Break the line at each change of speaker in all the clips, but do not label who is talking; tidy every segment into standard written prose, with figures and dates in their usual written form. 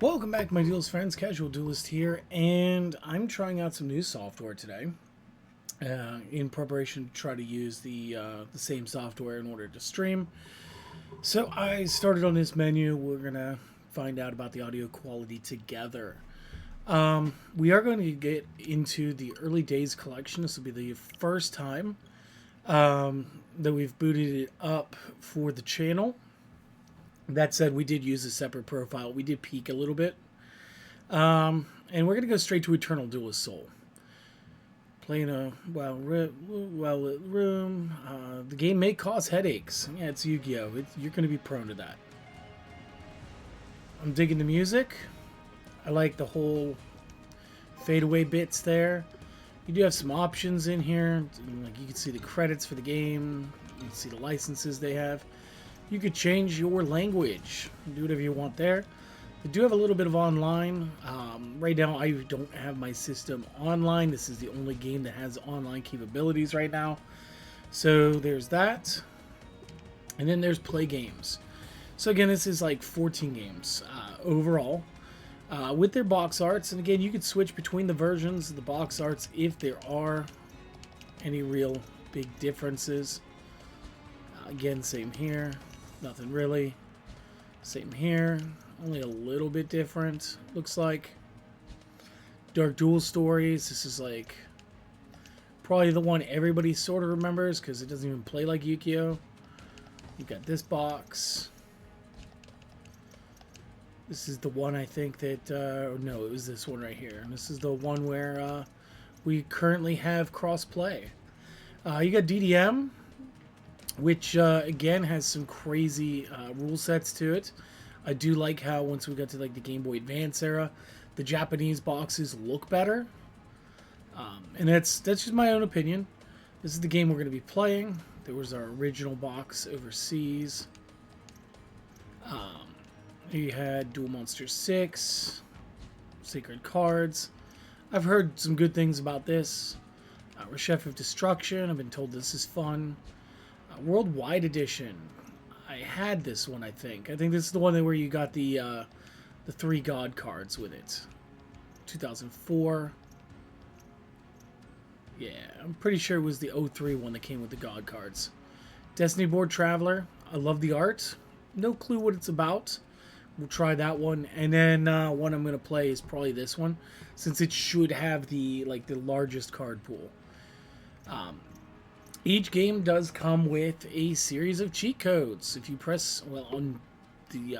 Welcome back, my duelist friends. Casual Duelist here, and I'm trying out some new software today in preparation to try to use the same software in order to stream. So I started on this menu. We're gonna find out about the audio quality together. We are going to get into the Early Days Collection. This will be the first time that we've booted it up for the channel. That said, we did use a separate profile. We did peek a little bit. And we're going to go straight to Eternal Duelist Soul. Playing a well-lit room. The game may cause headaches. Yeah, it's Yu-Gi-Oh! You're going to be prone to that. I'm digging the music. I like the whole fadeaway bits there. You do have some options in here. Like, you can see the credits for the game. You can see the licenses they have. You could change your language. Do whatever you want there. They do have a little bit of online. Right now, I don't have my system online. This is the only game that has online capabilities right now. So there's that. And then there's play games. So again, this is like 14 games overall. With their box arts. And again, you could switch between the versions of the box arts if there are any real big differences. Again, same here. Nothing really. Same here. Only a little bit different, looks like. Dark Duel Stories. This is like probably the one everybody sort of remembers because it doesn't even play like Yugioh. You've got this box. This is the one I think that... no, it was this one right here. This is the one where we currently have cross-play. You got DDM, which again has some crazy rule sets to it. I do like how once we got to like the Game Boy Advance era, the Japanese boxes look better. And that's just my own opinion. This is the game we're going to be playing. There was our original box overseas. You had Duel Monsters 6, Sacred Cards. I've heard some good things about this. Chef of Destruction. I've been told this is fun. Worldwide Edition. I had this one, I think. I think this is the one where you got the 3 God cards with it. 2004. Yeah, I'm pretty sure it was the 03 one that came with the God cards. Destiny Board Traveler. I love the art. No clue what it's about. We'll try that one. And then one I'm going to play is probably this one, since it should have the largest card pool. Each game does come with a series of cheat codes. If you press, on the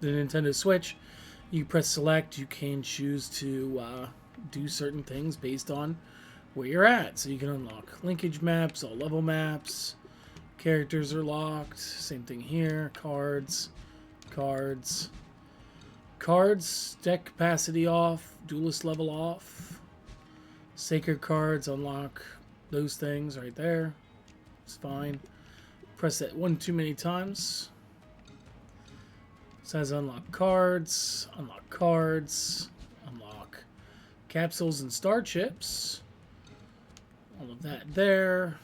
Nintendo Switch, you press select, you can choose to do certain things based on where you're at. So you can unlock linkage maps, all level maps, characters are locked, same thing here, cards, deck capacity off, duelist level off, sacred cards, unlock those things right there. It's fine. Press that one too many times. It says unlock cards, unlock capsules and star chips. All of that there.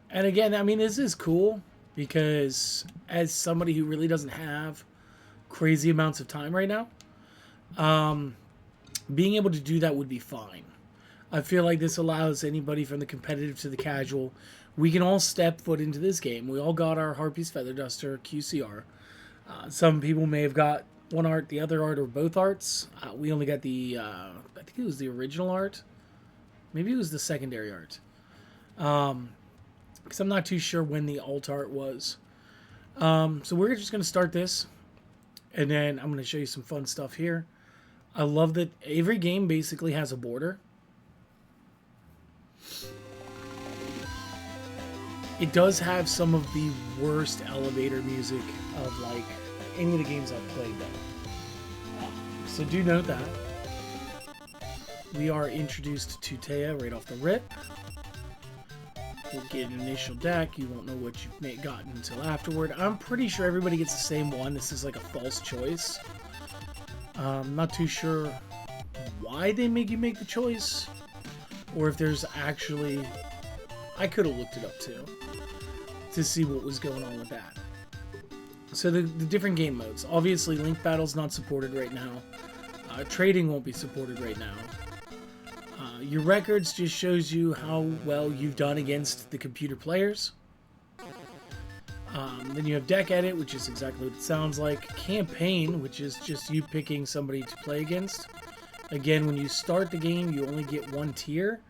And again, I mean, this is cool because as somebody who really doesn't have crazy amounts of time right now, being able to do that would be fine. I feel like this allows anybody from the competitive to the casual. We can all step foot into this game. We all got our Harpy's Feather Duster QCR. Some people may have got one art, the other art, or both arts. We only got the, I think it was the original art. Maybe it was the secondary art. Because I'm not too sure when the alt art was. So we're just going to start this. And then I'm going to show you some fun stuff here. I love that every game basically has a border. It does have some of the worst elevator music of like any of the games I've played though. So do note that. We are introduced to Taya right off the rip. We'll get an initial deck. You won't know what you've gotten until afterward. I'm pretty sure everybody gets the same one. This is like a false choice. I'm not too sure why they make you make the choice. Or if there's actually... I could have looked it up too. To see what was going on with that. So the different game modes. Obviously, Link Battle's not supported right now. Trading won't be supported right now. Your records just shows you how well you've done against the computer players. Then you have Deck Edit, which is exactly what it sounds like. Campaign, which is just you picking somebody to play against. Again, when you start the game, you only get one tier.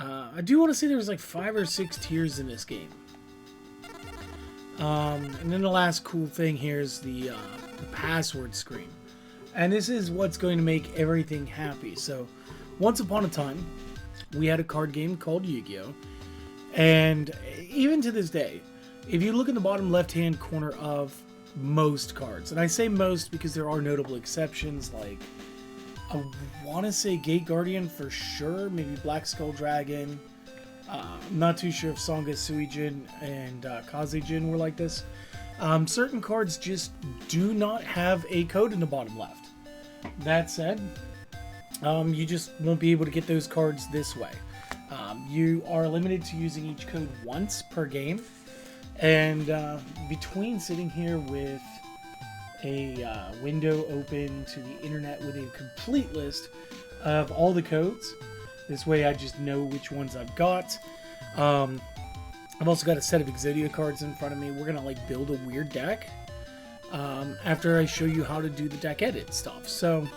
I do want to say there was like 5 or 6 tiers in this game. And then the last cool thing here is the password screen. And this is what's going to make everything happy. So, once upon a time, we had a card game called Yu-Gi-Oh! And even to this day, if you look in the bottom left-hand corner of most cards, and I say most because there are notable exceptions, like, I want to say Gate Guardian for sure, maybe Black Skull Dragon. I'm not too sure if Songa Suijin and Kazejin were like this. Certain cards just do not have a code in the bottom left. That said, you just won't be able to get those cards this way. You are limited to using each code once per game. And between sitting here with a window open to the internet with a complete list of all the codes, this way I just know which ones I've got. I've also got a set of Exodia cards in front of me. We're going to like build a weird deck after I show you how to do the deck edit stuff. So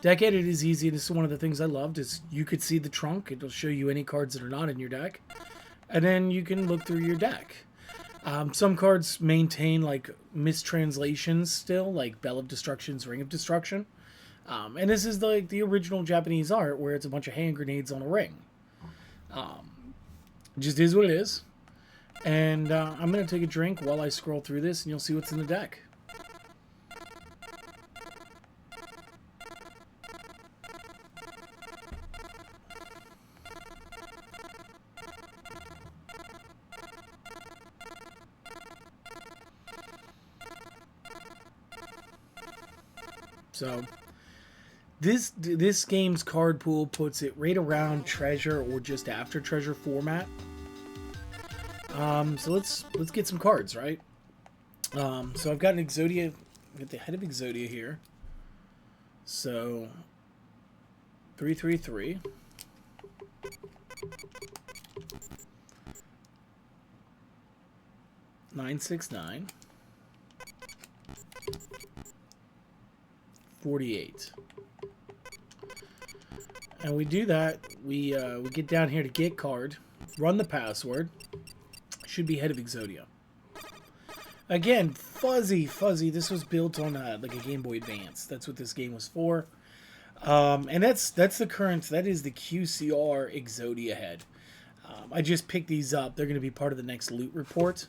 deck edit is easy. This is one of the things I loved is you could see the trunk. It'll show you any cards that are not in your deck. And then you can look through your deck. Some cards maintain like mistranslations still, like Bell of Destruction's Ring of Destruction. And this is like the original Japanese art where it's a bunch of hand grenades on a ring. Just is what it is. And I'm going to take a drink while I scroll through this and you'll see what's in the deck. So this game's card pool puts it right around Treasure or just after Treasure format. So let's get some cards, right? So I've got an Exodia, I've got the head of Exodia here. So 333. $969. 48. And we do that. We get down here to get card, run the password. Should be head of Exodia. Again, fuzzy. This was built on like a Game Boy Advance. That's what this game was for. And that's the current. That is the QCR Exodia head. I just picked these up. They're going to be part of the next loot report.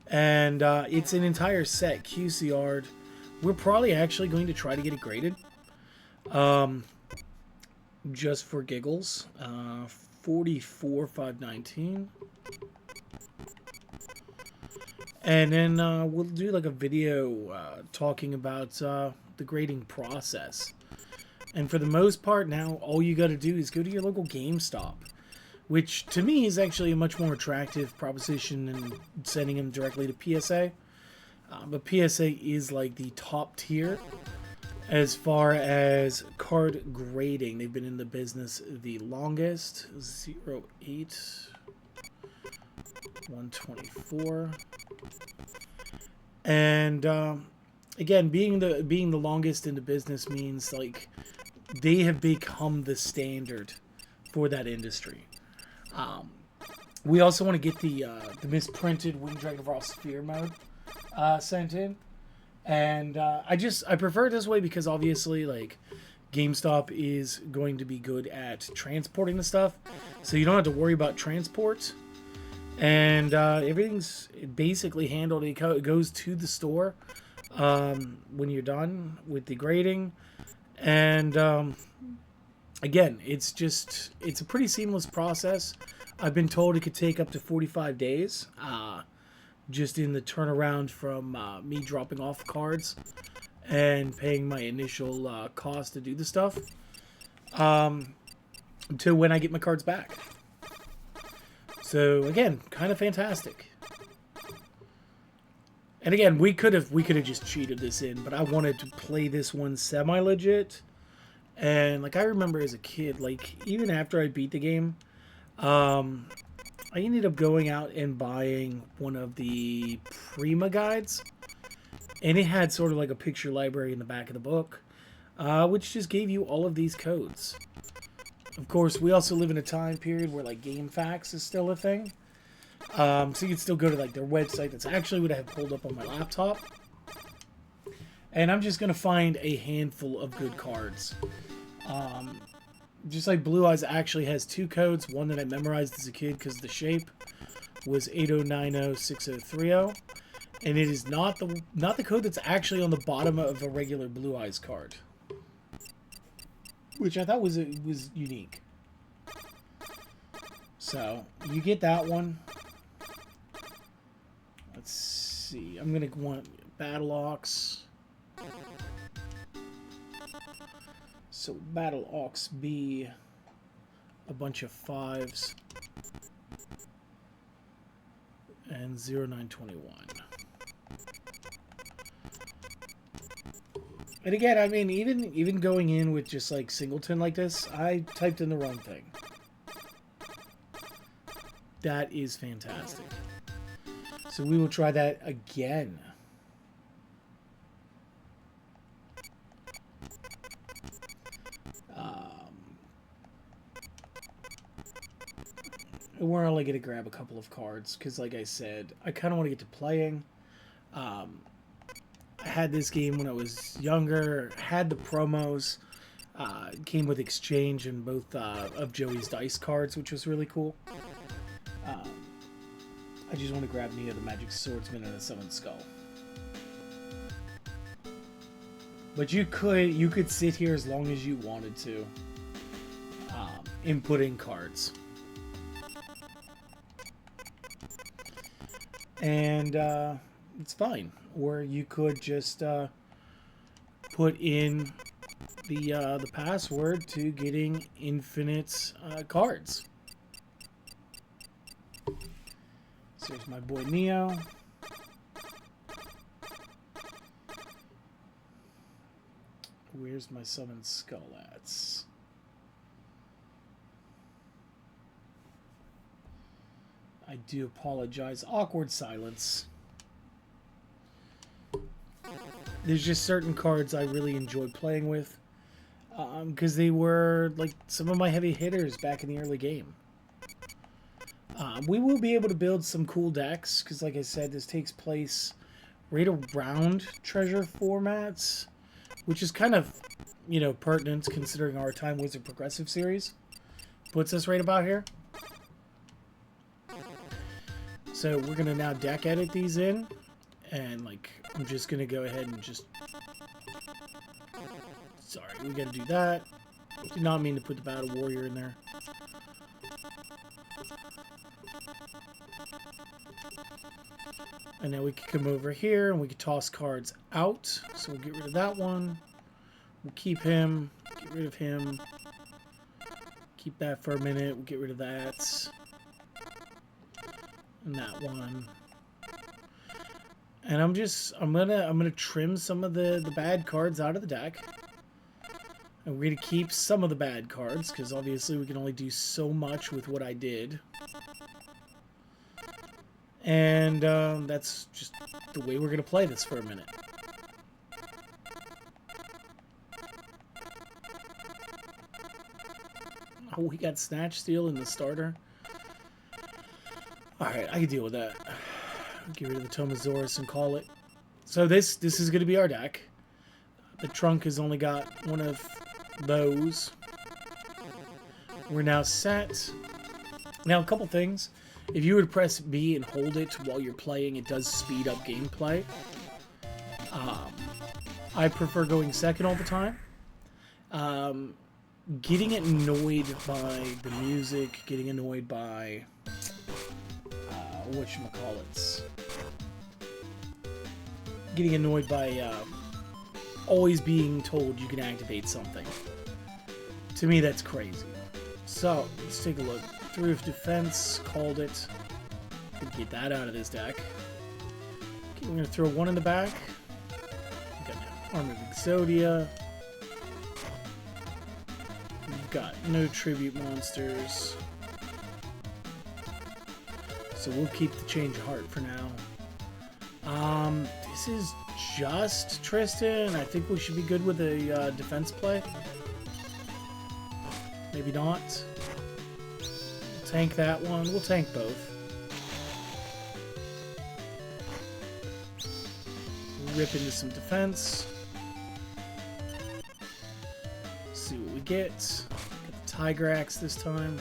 And it's an entire set QCR'd. We're probably actually going to try to get it graded. Just for giggles. 44,519. And then we'll do like a video talking about the grading process. And for the most part now, all you got to do is go to your local GameStop. Which to me is actually a much more attractive proposition than sending them directly to PSA. But PSA is like the top tier as far as card grading. They've been in the business the longest. 08 124. And again, being the longest in the business means like they have become the standard for that industry. We also want to get the misprinted Winged Dragon of Raw Sphere mode sent in, and I prefer it this way because obviously like GameStop is going to be good at transporting the stuff, so you don't have to worry about transport, and everything's basically handled. It goes to the store when you're done with the grading, and again, it's a pretty seamless process. I've been told it could take up to 45 days. Just in the turnaround from me dropping off cards and paying my initial cost to do the stuff until when I get my cards back. So again, kind of fantastic. And again, we could have just cheated this in, but I wanted to play this one semi-legit. And like I remember as a kid, like even after I beat the game, I ended up going out and buying one of the Prima guides, and it had sort of like a picture library in the back of the book, which just gave you all of these codes. Of course, we also live in a time period where like GameFAQs is still a thing. So you can still go to like their website. That's actually what I have pulled up on my laptop. And I'm just going to find a handful of good cards. Just like Blue Eyes actually has 2 codes. One that I memorized as a kid because the shape was 80906030. And it is not the code that's actually on the bottom of a regular Blue Eyes card. Which I thought was unique. So, you get that one. Let's see. I'm going to want Battle Ox. So Battle Ox be a bunch of 5s. And 0921. And again, I mean, even going in with just like Singleton like this, I typed in the wrong thing. That is fantastic. So we will try that again. We're only going to grab a couple of cards because, like I said, I kind of want to get to playing. I had this game when I was younger, had the promos, came with exchange and both of Joey's dice cards, which was really cool. I just want to grab me the Magic Swordsman and a Summoned Skull. But you could sit here as long as you wanted to, inputting cards. And it's fine. Or you could just put in the password to getting infinite cards. So here's my boy Neo. Where's my Summoned Skull at? I do apologize. Awkward silence. There's just certain cards I really enjoyed playing with. Because they were like some of my heavy hitters back in the early game. We will be able to build some cool decks. Because like I said, this takes place right around treasure formats. Which is kind of, you know, pertinent considering our Time Wizard Progressive series. Puts us right about here. So we're going to now deck edit these in. And, like, I'm just going to go ahead and just... Sorry, we got to do that. Did not mean to put the Battle Warrior in there. And now we can come over here and we can toss cards out. So we'll get rid of that one. We'll keep him. Get rid of him. Keep that for a minute. We'll get rid of that. And that one. And I'm gonna trim some of the bad cards out of the deck. And we're gonna keep some of the bad cards, because obviously we can only do so much with what I did. And that's just the way we're gonna play this for a minute. Oh, we got Snatch Steal in the starter. Alright, I can deal with that. Get rid of the Tomosaurus and call it. So this is going to be our deck. The trunk has only got one of those. We're now set. Now, a couple things. If you were to press B and hold it while you're playing, it does speed up gameplay. I prefer going second all the time. Getting annoyed by the music, getting annoyed by... whatchamacallits. Getting annoyed by always being told you can activate something. To me, that's crazy. So, let's take a look. 3 of Defense, called it. Get that out of this deck. We're going to throw one in the back. We've got Arm of Exodia. We've got no tribute monsters. So we'll keep the Change of Heart for now. This is just Tristan. I think we should be good with a defense play. Maybe not. We'll tank that one. We'll tank both. Rip into some defense. See what we get. Get the Tiger Axe this time.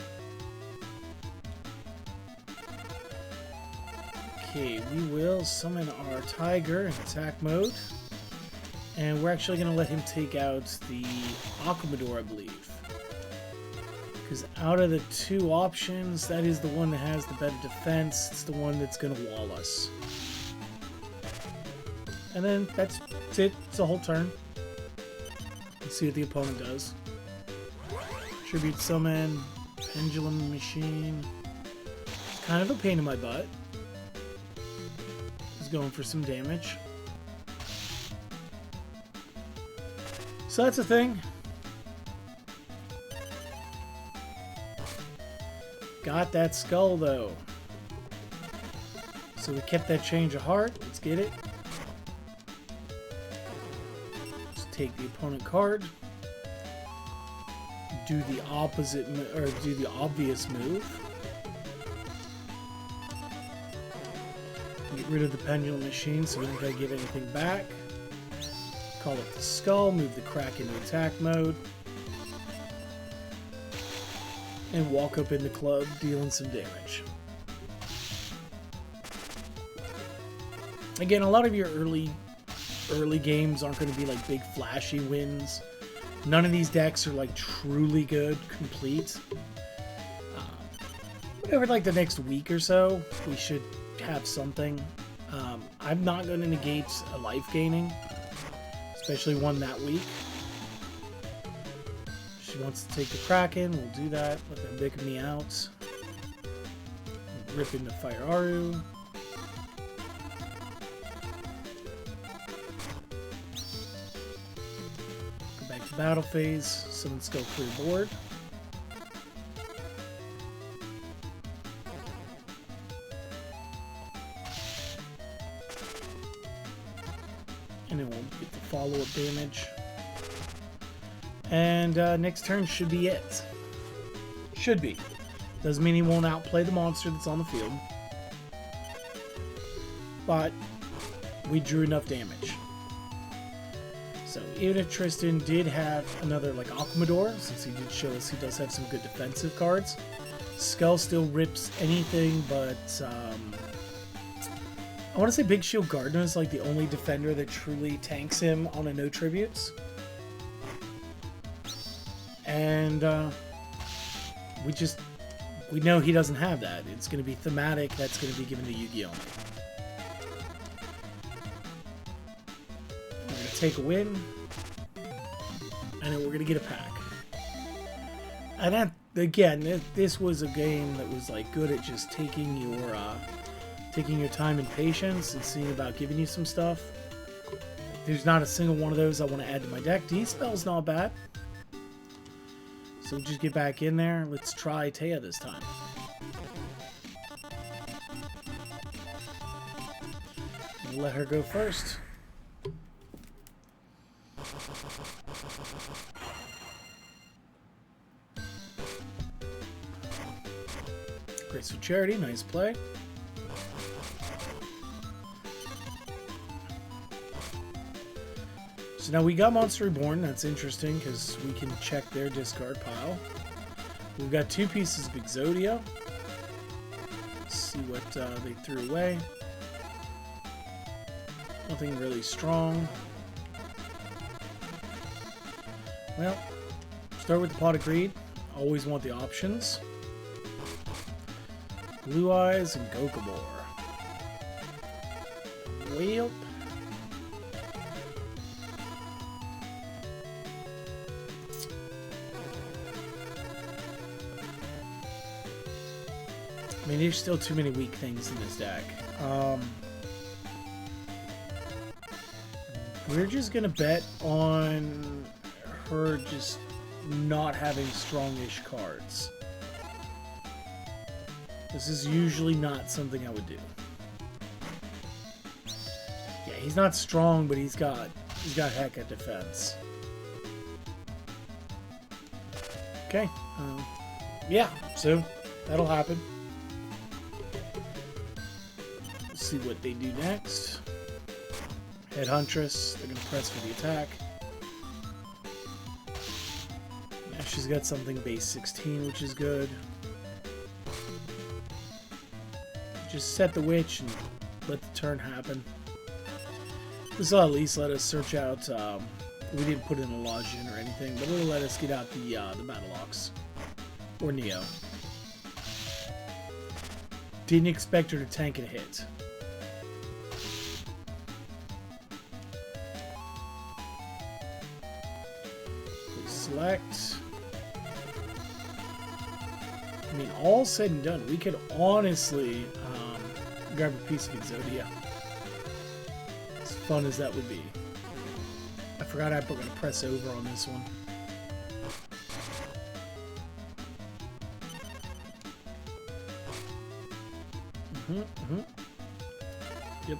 Okay, we will summon our Tiger in attack mode. And we're actually going to let him take out the Aquamador, I believe. Because out of the two options, that is the one that has the better defense. It's the one that's going to wall us. And then that's it. It's a whole turn. Let's see what the opponent does. Tribute Summon, Pendulum Machine. It's kind of a pain in my butt. He's going for some damage. So that's a thing. Got that skull though. So we kept that Change of Heart. Let's get it. Let's take the opponent card. Do the opposite, or do the obvious move. Get rid of the Pendulum Machine so we don't gotta give anything back. Call up the skull, move the Crack into attack mode. And walk up in the club, dealing some damage. Again, a lot of your early games aren't going to be like big flashy wins. None of these decks are like truly good, complete. Over like the next week or so, we should have something. I'm not going to negate a life gaining, especially one that week. She wants to take the Kraken, we'll do that. Let them dick me out. Rip into Fire Aru. Go back to battle phase. Summon Skull, clear board. And then we'll get the follow-up damage. And next turn should be it. Should be. Doesn't mean he won't outplay the monster that's on the field. But we drew enough damage. So even if Tristan did have another like Aquamador, since he did show us he does have some good defensive cards, Skull still rips anything but I want to say Big Shield Gardener is like the only defender that truly tanks him on a no tributes. And we know he doesn't have that. It's going to be thematic. That's going to be given to Yugioh. We're going to take a win, and then we're going to get a pack. And that, again, this was a game that was like good at just taking your time and patience and seeing about giving you some stuff. There's not a single one of those I want to add to my deck. D-Spell's not bad. So we'll just get back in there. Let's try Taya this time. We'll let her go first. Graceful Charity, nice play. So now we got Monster Reborn. That's interesting because we can check their discard pile. We've got two pieces of Exodia. Let's see what they threw away. Nothing really strong. Well, start with the Pot of Greed. Always want the options. Blue Eyes and Gokamore. Well. I mean, there's still too many weak things in this deck. We're just gonna bet on her just not having strongish cards. This is usually not something I would do. Yeah, he's not strong, but he's got heck at defense. Okay. Yeah, so that'll happen. We'll see what they do next. Head Huntress, they're going to press for the attack. Yeah, she's got something base 16, which is good. Just set the witch and let the turn happen. This will at least let us search out. We didn't put in a Lajin or anything, but it'll let us get out the Battle Ox. Or Neo. Didn't expect her to tank and hit. Select. I mean, all said and done, we could honestly grab a piece of Exodia. As fun as that would be. I forgot I put a press over on this one.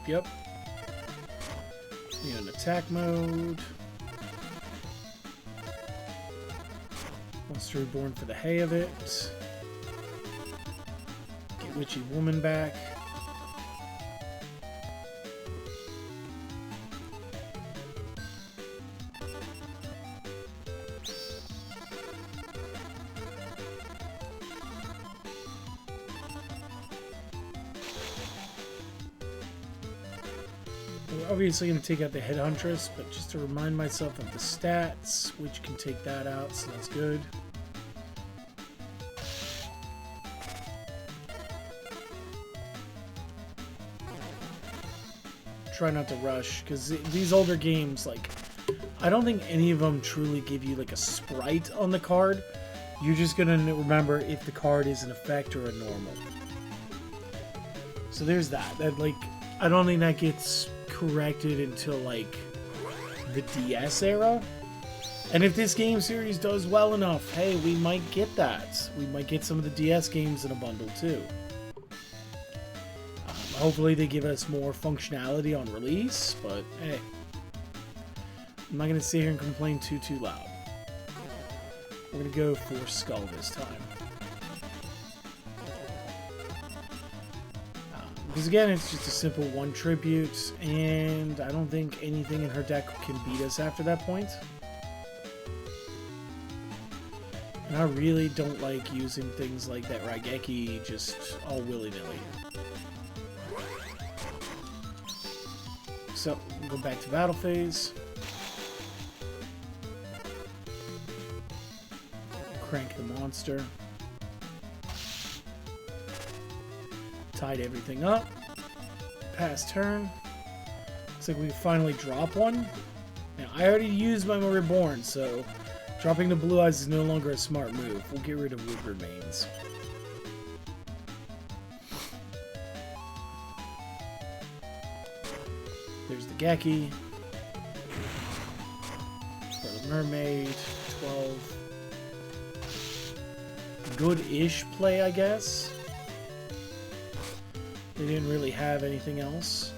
Yep. Need an attack mode. Monster Reborn for the hay of it. Get Witchy Woman back. We're obviously going to take out the Head Huntress, but just to remind myself of the stats, which can take that out, so that's good. Try not to rush, because these older games, like, I don't think any of them truly give you like a sprite on the card. You're just going to remember if the card is an effect or a normal. So there's that. Like, I don't think that gets corrected until like the DS era. And if this game series does well enough, hey, we might get that. We might get some of the DS games in a bundle too. Hopefully they give us more functionality on release, but hey, I'm not going to sit here and complain too loud. We're going to go for Skull this time. Because again, it's just a simple one tribute, and I don't think anything in her deck can beat us after that point. And I really don't like using things like that Raigeki just all willy-nilly. So, we'll go back to battle phase. Crank the monster. Tied everything up. Pass turn. Looks like we finally drop one. Now, I already used my Reborn, so dropping the Blue Eyes is no longer a smart move. We'll get rid of Wood Remains. There's the Geki. For the Mermaid. 12. Good-ish play, I guess. They didn't really have anything else.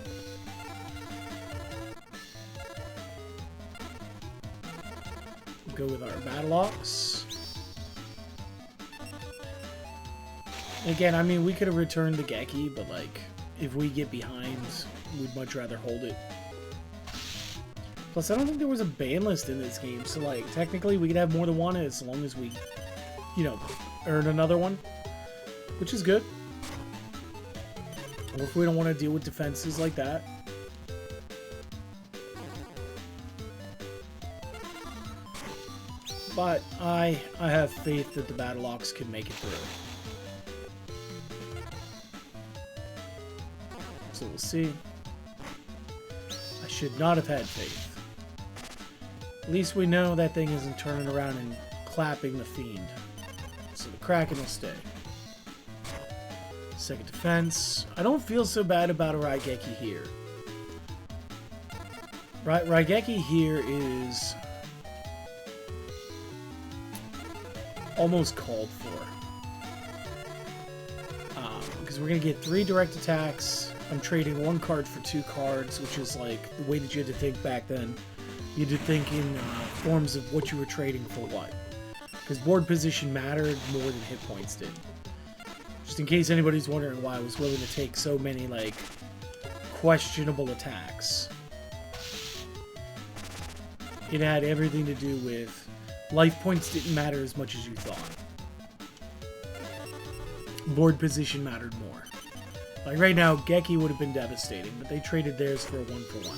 We'll go with our Battle Ox. Again, I mean, we could have returned the Geki, but like, if we get behind, we'd much rather hold it. Plus, I don't think there was a ban list in this game, so like, technically we could have more than one as long as we, you know, earn another one, which is good. Or if we don't want to deal with defenses like that. But I have faith that the Battle Ox can make it through. So we'll see. I should not have had faith. At least we know that thing isn't turning around and clapping the Fiend. So the Kraken will stay. Second defense. I don't feel so bad about a Raigeki here. Raigeki here is almost called for. Because we're going to get 3 direct attacks. I'm trading 1 card for 2 cards, which is like the way that you had to think back then. You had to think in forms of what you were trading for what. Because board position mattered more than hit points did. Just in case anybody's wondering why I was willing to take so many, like, questionable attacks. It had everything to do with life points didn't matter as much as you thought. Board position mattered more. Like right now, Geki would have been devastating, but they traded theirs for a 1-for-1.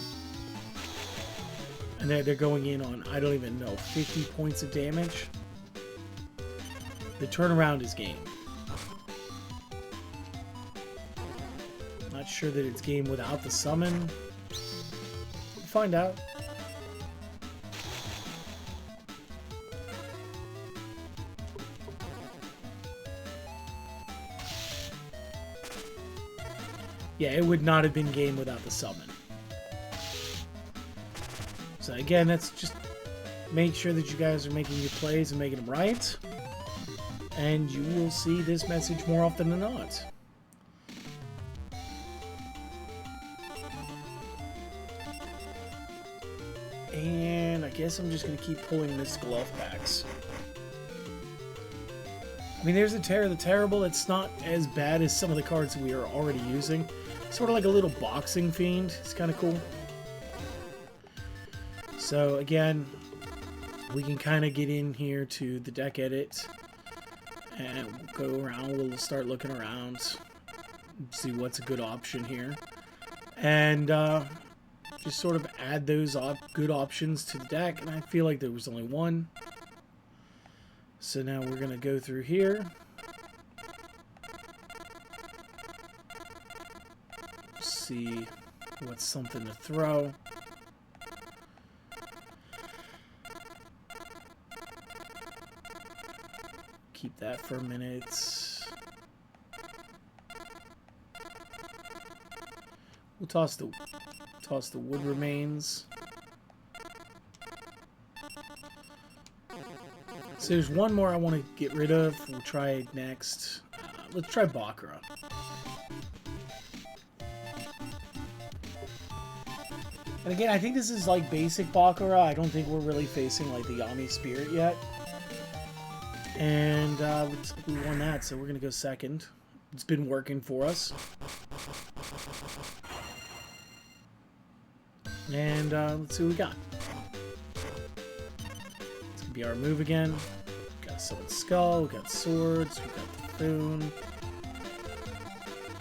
And they're going in on, I don't even know, 50 points of damage. The turnaround is game. Not sure that it's game without the summon. We'll find out. Yeah, it would not have been game without the summon. So again, that's just make sure that you guys are making your plays and making them right. And you will see this message more often than not. And I guess I'm just going to keep pulling mystical elf packs. I mean, there's a Terror the Terrible. It's not as bad as some of the cards we are already using. Sort of like a little boxing fiend. It's kind of cool. So again, we can kind of get in here to the deck edit. And we'll go around. We'll start looking around. See what's a good option here. And just sort of add those good options to the deck. And I feel like there was only one. So now we're going to go through here. See what's something to throw. Keep that for a minute. We'll toss the wood remains. So there's one more I want to get rid of. We'll try it next. Let's try Bakura. And again, I think this is like basic Bakura. I don't think we're really facing like the Yami Spirit yet. And we won that, so we're going to go second. It's been working for us. And let's see what we got. It's going to be our move again. We got Summon Skull, we got Swords, we got the Foon.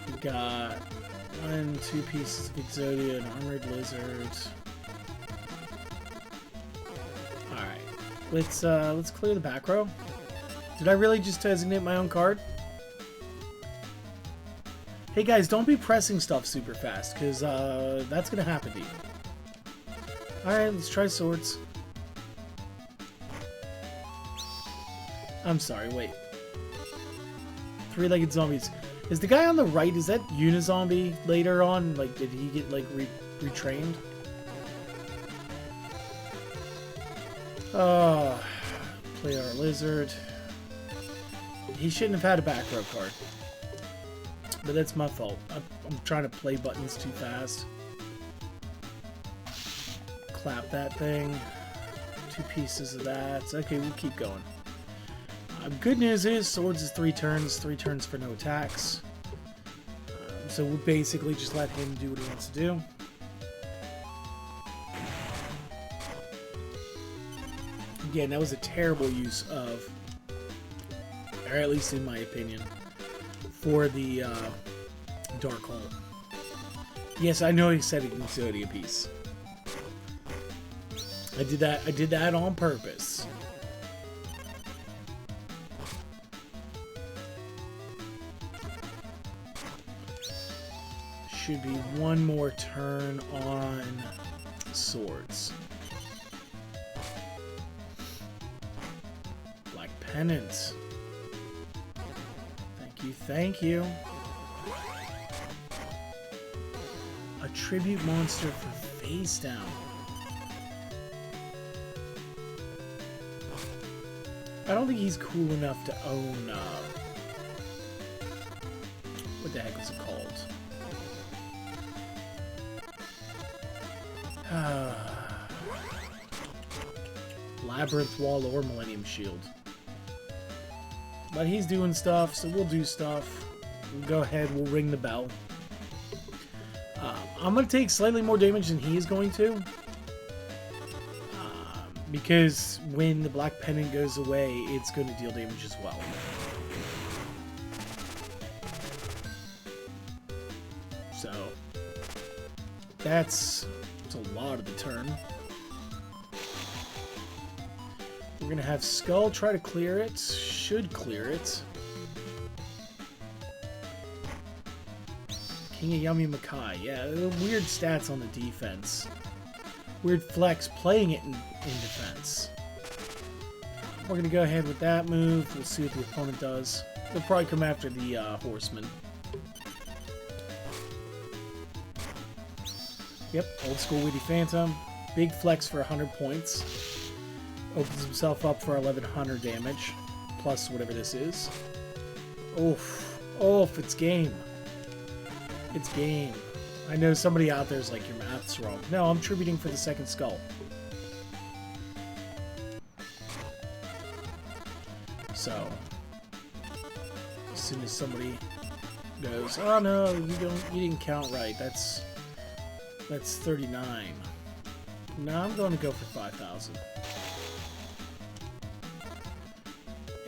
We got 2 pieces of Exodia, an Armored Lizard. Alright, let's clear the back row. Did I really just designate my own card? Hey guys, don't be pressing stuff super fast, because that's going to happen to you. Alright, let's try Swords. I'm sorry, wait. 3-legged zombies. Is the guy on the right, is that Unizombie later on? Like, did he get, like, retrained? Play our Lizard. He shouldn't have had a back row card. But that's my fault. I'm trying to play buttons too fast. Clap that thing. 2 pieces of that. Okay, we'll keep going. Good news is, Swords is 3 turns. 3 turns for no attacks. So we'll basically just let him do what he wants to do. Again, that was a terrible use of, or at least in my opinion, for the Dark Hole. Yes, I know he said it in Exodia piece. I did that on purpose. Should be 1 more turn on Swords. Black Pennant. Thank you. A tribute monster for face down. I don't think he's cool enough to own, what the heck was it called? Labyrinth Wall or Millennium Shield. But he's doing stuff, so we'll do stuff. We'll go ahead, we'll ring the bell. I'm going to take slightly more damage than he is going to. Because when the Black Pennant goes away, it's going to deal damage as well. So, that's a lot of the turn. We're going to have Skull try to clear it. Should clear it. King of Yummy Makai. Yeah, weird stats on the defense. Weird flex playing it in defense. We're going to go ahead with that move. We'll see what the opponent does. They'll probably come after the Horseman. Yep, old school Witty Phantom. Big flex for 100 points. Opens himself up for 1100 damage. Plus whatever this is. Oof. Oof, it's game. It's game. I know somebody out there is like, your math's wrong. No, I'm tributing for the second skull. So, as soon as somebody goes, oh no, you didn't count right. That's 39. No, I'm going to go for 5,000.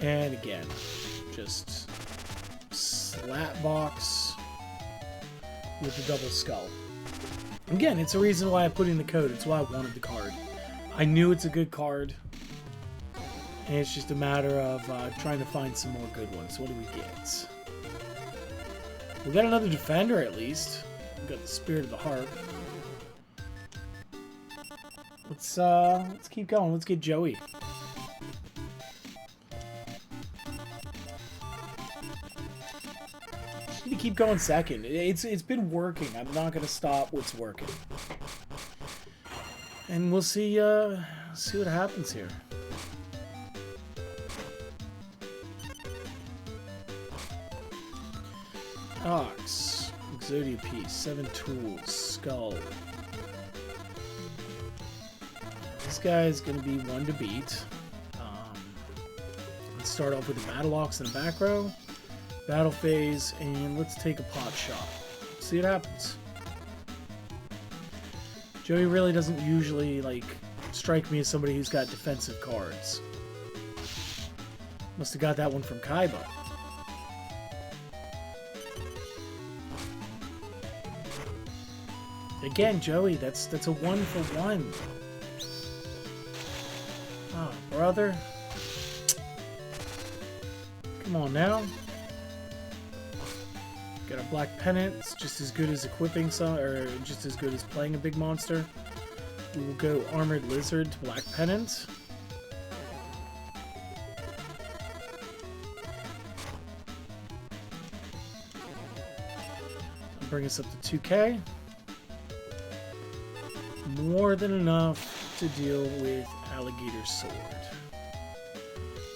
And again, just slap box with the double skull. Again, it's a reason why I put in the code. It's why I wanted the card. I knew it's a good card. And it's just a matter of trying to find some more good ones. What do we get? We got another defender at least. We got the Spirit of the Heart. Let's keep going. Let's get Joey. Just need to keep going second. It's been working. I'm not gonna stop what's working. And we'll see what happens here. Ox, Exodia Piece, 7 tools, Skull. This guy's going to be one to beat. Let's start off with the Battle Ox in the back row, Battle Phase, and let's take a pot shot. See what happens. Joey really doesn't usually strike me as somebody who's got defensive cards. Must have got that one from Kaiba. Again, Joey, that's a 1-for-1. Oh, brother. Come on now. Got a Black Pennant. It's just as good as equipping some, or just as good as playing a big monster. We will go Armored Lizard to Black Pennant. I'll bring us up to 2K. More than enough to deal with Alligator Sword.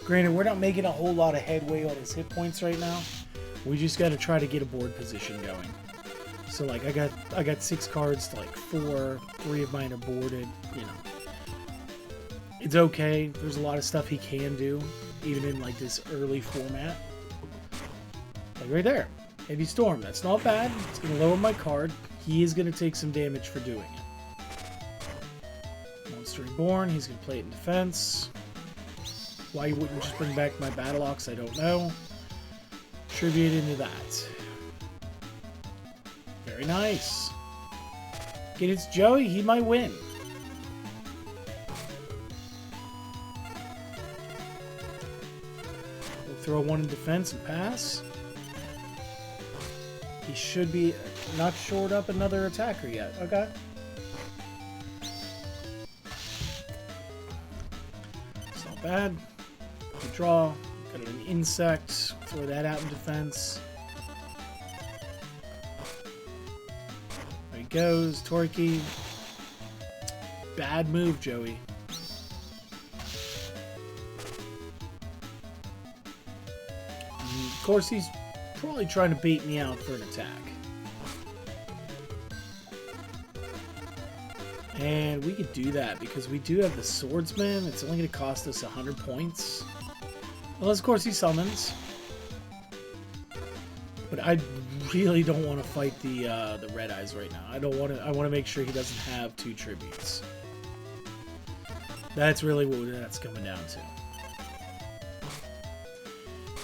Granted, we're not making a whole lot of headway on his hit points right now. We just got to try to get a board position going. So I got 6 cards to 4, 3 of mine are boarded. You know, it's okay. There's a lot of stuff he can do, even in this early format. Like right there, Heavy Storm. That's not bad. It's gonna lower my card. He is gonna take some damage for doing it. Monster Reborn, he's going to play it in defense. Why he wouldn't just bring back my Battle Ox, I don't know. Tribute into that. Very nice. Get it's Joey, he might win. We'll throw one in defense and pass. He should be not shored up another attacker yet. Okay. Bad. We draw. Got an insect. Throw that out in defense. There he goes. Torquay. Bad move, Joey. course, he's probably trying to bait me out for an attack. And we could do that because we do have the Swordsman. It's only going to cost us 100 points. Unless, of course, he summons. But I really don't want to fight the Red Eyes right now. I don't want to. I want to make sure he doesn't have 2 tributes. That's really what that's coming down to.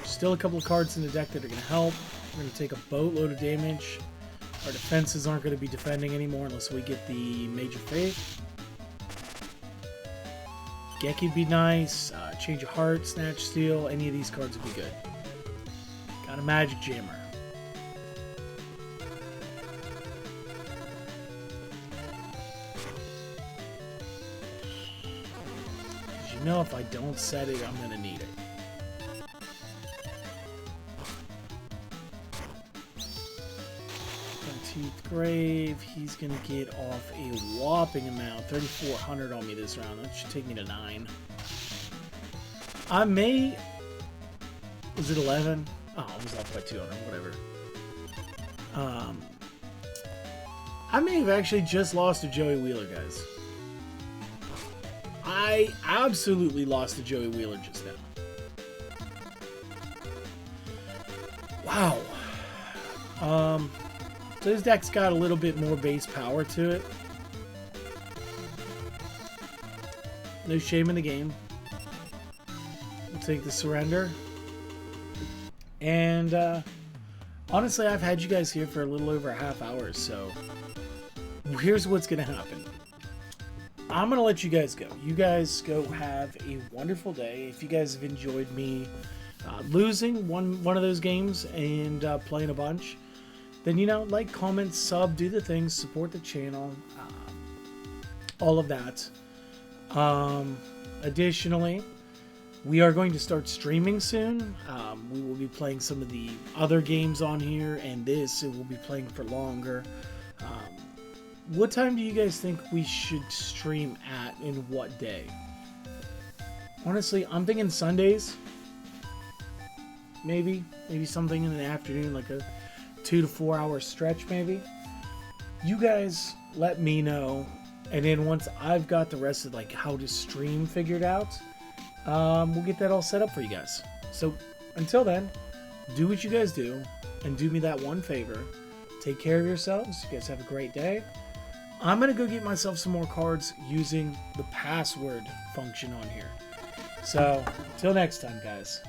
Still a couple of cards in the deck that are going to help. We're going to take a boatload of damage. Our defenses aren't going to be defending anymore unless we get the Major Faith. Geki would be nice. Change of Heart, Snatch Steel. Any of these cards would be good. Got a Magic Jammer. As you know, if I don't set it, I'm going to need it. Teeth Grave, he's gonna get off a whopping amount, 3,400 on me this round. That should take me to 9. I may... Was it 11? Oh, I was off by 200, whatever. I may have actually just lost to Joey Wheeler, guys. I absolutely lost to Joey Wheeler just now. Wow. So this deck's got a little bit more base power to it. No shame in the game. We'll take the Surrender. And honestly, I've had you guys here for a little over a half hour, so here's what's going to happen. I'm going to let you guys go. You guys go have a wonderful day. If you guys have enjoyed me losing one of those games and playing a bunch, then, you know, like, comment, sub, do the things, support the channel, all of that. Additionally, we are going to start streaming soon. We will be playing some of the other games on here, and this, it will be playing for longer. What time do you guys think we should stream at, and what day? Honestly, I'm thinking Sundays. Maybe something in the afternoon, like a 2 to 4 hour stretch, maybe. You guys let me know, and then once I've got the rest of like how to stream figured out, we'll get that all set up for you guys. So until then, do what you guys do, and do me that one favor. Take care of yourselves. You guys have a great day. I'm gonna go get myself some more cards using the password function on here. So until next time, guys.